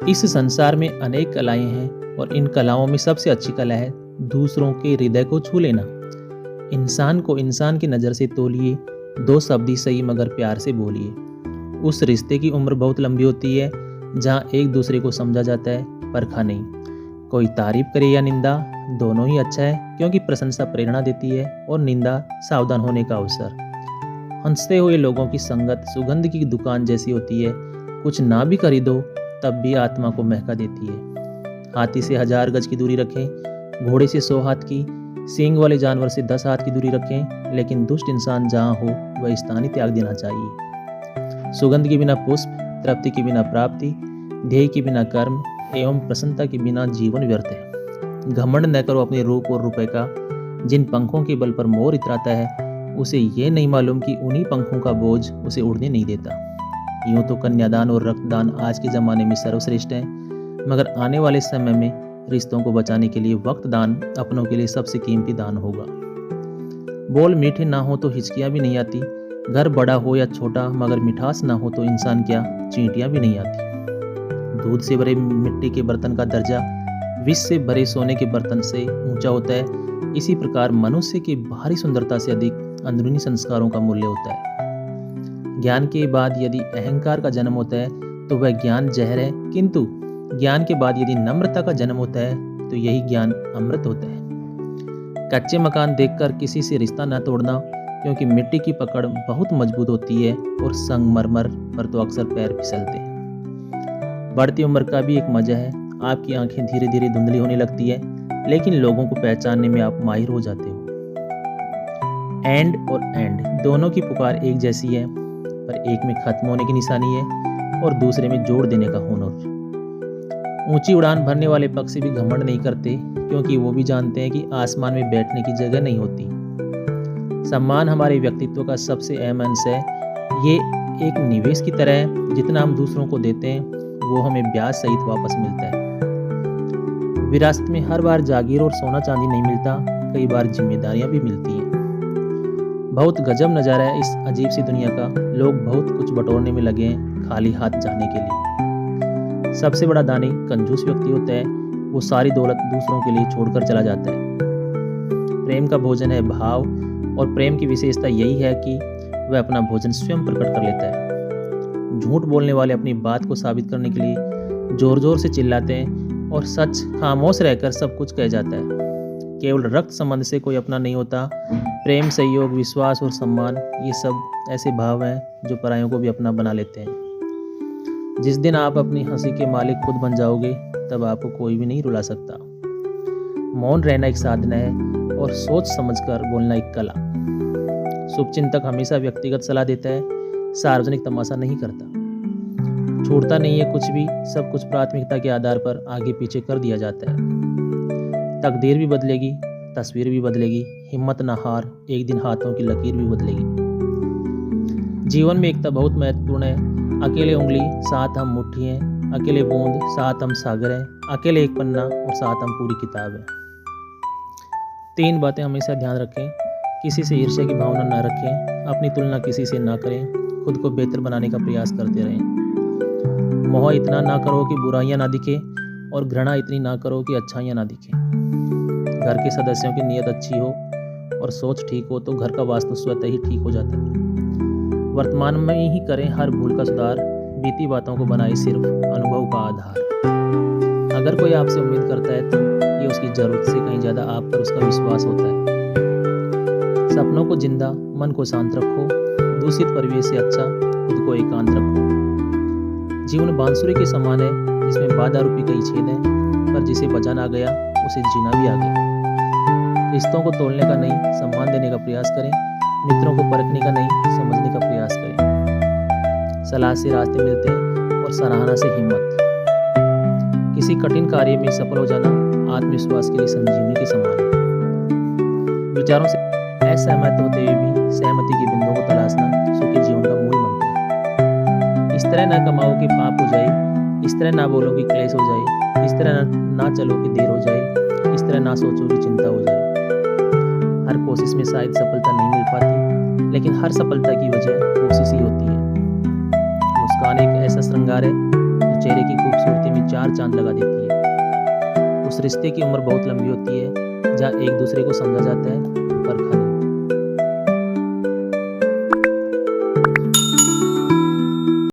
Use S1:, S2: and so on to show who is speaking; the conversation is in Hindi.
S1: इस संसार में अनेक कलाएं हैं और इन कलाओं में सबसे अच्छी कला है दूसरों के हृदय को छू लेना। इंसान को इंसान की नज़र से तोलिए, दो शब्द ही सही मगर प्यार से बोलिए। उस रिश्ते की उम्र बहुत लंबी होती है जहाँ एक दूसरे को समझा जाता है, परखा नहीं। कोई तारीफ करे या निंदा, दोनों ही अच्छा है, क्योंकि प्रशंसा प्रेरणा देती है और निंदा सावधान होने का अवसर। हंसते हुए लोगों की संगत सुगंध की दुकान जैसी होती है, कुछ ना भी खरीदो तब भी आत्मा को महका देती है। हाथी से 1000 गज की दूरी रखें, घोड़े से 100 हाथ की, सींग वाले जानवर से 10 हाथ की दूरी रखें, लेकिन दुष्ट इंसान जहाँ हो वह स्थान ही त्याग देना चाहिए। सुगंध के बिना पुष्प, तृप्ति के बिना प्राप्ति, ध्येय के बिना कर्म एवं प्रसन्नता के बिना जीवन व्यर्थ है। घमंड न करो अपने रूप और रुपए का, जिन पंखों के बल पर मोर इतराता है उसे ये नहीं मालूम कि उन्हीं पंखों का बोझ उसे उड़ने नहीं देता। यूं तो कन्यादान और रक्तदान आज के ज़माने में सर्वश्रेष्ठ है, मगर आने वाले समय में रिश्तों को बचाने के लिए वक्त दान अपनों के लिए सबसे कीमती दान होगा। बोल मीठे ना हो तो हिचकियाँ भी नहीं आती, घर बड़ा हो या छोटा मगर मिठास ना हो तो इंसान क्या चींटियाँ भी नहीं आती। दूध से भरे मिट्टी के बर्तन का दर्जा विष से भरे सोने के बर्तन से ऊंचा होता है। इसी प्रकार मनुष्य की बाहरी सुंदरता से अधिक अंदरूनी संस्कारों का मूल्य होता है। ज्ञान के बाद यदि अहंकार का जन्म होता है तो वह ज्ञान जहर है, किंतु ज्ञान के बाद यदि नम्रता का जन्म होता है तो यही ज्ञान अमृत होता है। कच्चे मकान देखकर किसी से रिश्ता न तोड़ना, क्योंकि मिट्टी की पकड़ बहुत मजबूत होती है और संगमरमर पर तो अक्सर पैर फिसलते हैं। बढ़ती उम्र का भी एक मजा है, आपकी आंखें धीरे धीरे धुंधली होने लगती है, लेकिन लोगों को पहचानने में आप माहिर हो जाते हो। एंड और एंड दोनों की पुकार एक जैसी है, पर एक में खत्म होने की निशानी है और दूसरे में जोड़ देने का हुनर। ऊंची उड़ान भरने वाले पक्षी भी घमंड नहीं करते, क्योंकि वो भी जानते हैं कि आसमान में बैठने की जगह नहीं होती। सम्मान हमारे व्यक्तित्व का सबसे अहम अंश है। ये एक निवेश की तरह है, जितना हम दूसरों को देते हैं वो हमें ब्याज सहित वापस मिलता है। विरासत में हर बार जागीर और सोना चांदी नहीं मिलता, कई बार जिम्मेदारियां भी मिलती हैं। बहुत गजब नज़ारा है इस अजीब सी दुनिया का। लोग बहुत कुछ बटोरने में लगे हैं खाली हाथ जाने के लिए। सबसे बड़ा दानी कंजूस व्यक्ति होता है, वो सारी दौलत दूसरों के लिए छोड़कर चला जाता है। प्रेम का भोजन है भाव, और प्रेम की विशेषता यही है कि वह अपना भोजन स्वयं प्रकट कर लेता है। झूठ बोलने वाले अपनी बात को साबित करने के लिए जोर जोर से चिल्लाते हैं, और सच खामोश रहकर सब कुछ कह जाता है। केवल रक्त संबंध से कोई अपना नहीं होता। प्रेम, सहयोग, विश्वास और सम्मान, ये सब ऐसे भाव हैं जो परायों को भी अपना बना लेते हैं। जिस दिन आप अपनी हंसी के मालिक खुद बन जाओगे, तब आपको कोई भी नहीं रुला सकता। मौन रहना एक साधना है और सोच समझकर बोलना एक कला। शुभचिंतक हमेशा व्यक्तिगत सलाह देता है, सार्वजनिक तमाशा नहीं करता। छूटता नहीं है कुछ भी, सब कुछ प्राथमिकता के आधार पर आगे पीछे कर दिया जाता है। तकदीर भी बदलेगी, तस्वीर भी बदलेगी, हिम्मत ना हार, एक दिन हाथों की लकीर भी बदलेगी। जीवन में एकता बहुत महत्वपूर्ण है। अकेले उंगली साथ हम मुट्ठी हैं, अकेले बूंद साथ हम सागर हैं, अकेले एक पन्ना और साथ हम पूरी किताब हैं। 3 बातें हमेशा ध्यान रखें। किसी से ईर्ष्या की भावना ना रखें, अपनी तुलना किसी से ना करें, खुद को बेहतर बनाने का प्रयास करते रहें। मोह इतना ना करो कि बुराइयां ना दिखे, और घृणा इतनी ना करो कि अच्छाइयां ना दिखें। घर के सदस्यों की नीयत अच्छी हो और सोच ठीक हो तो घर का वास्तु स्वतः ही ठीक हो जाता है। वर्तमान में ही करें हर भूल का सुधार, बीती बातों को बनाए सिर्फ अनुभव का आधार। अगर कोई आपसे उम्मीद करता है तो ये उसकी जरूरत से कहीं ज़्यादा आप पर उसका विश्वास होता है। सपनों को जिंदा, मन को शांत रखो, दूषित परिवेश से अच्छा खुद को एकांत रखो। जीवन बांसुरी के समान है, जिसमें बाधा रूपी कई छेद हैं, पर जिसे बचा ना गया उसे जीना भी आ गया। रिश्तों को तोड़ने का नहीं, सम्मान देने का प्रयास करें। मित्रों को परखने का नहीं, समझने का प्रयास करें। सलाह से रास्ते मिलते हैं और सराहना से हिम्मत। किसी कठिन कार्य में सफल हो जाना आत्मविश्वास के लिए संजीवनी के समान है। विचारों से असहमत होते हुए भी सहमति की बिंदुओं को तलाशना सुखी जीवन का मूल मंत्र है। इस तरह ना कमाओ कि पाप हो जाए, इस तरह ना बोलो कि क्लेश हो जाए, इस तरह ना चलो कि देर हो जाए, इस तरह ना सोचो कि चिंता हो जाए। हर कोशिश में शायद सफलता नहीं मिल पाती, लेकिन हर सफलता की वजह कोशिश ही होती है। मुस्कान एक ऐसा श्रृंगार है जो चेहरे की खूबसूरती में 4 चाँद लगा देती है। उस रिश्ते की उम्र बहुत लंबी होती है, जहाँ एक दूसरे को समझा जाता है पर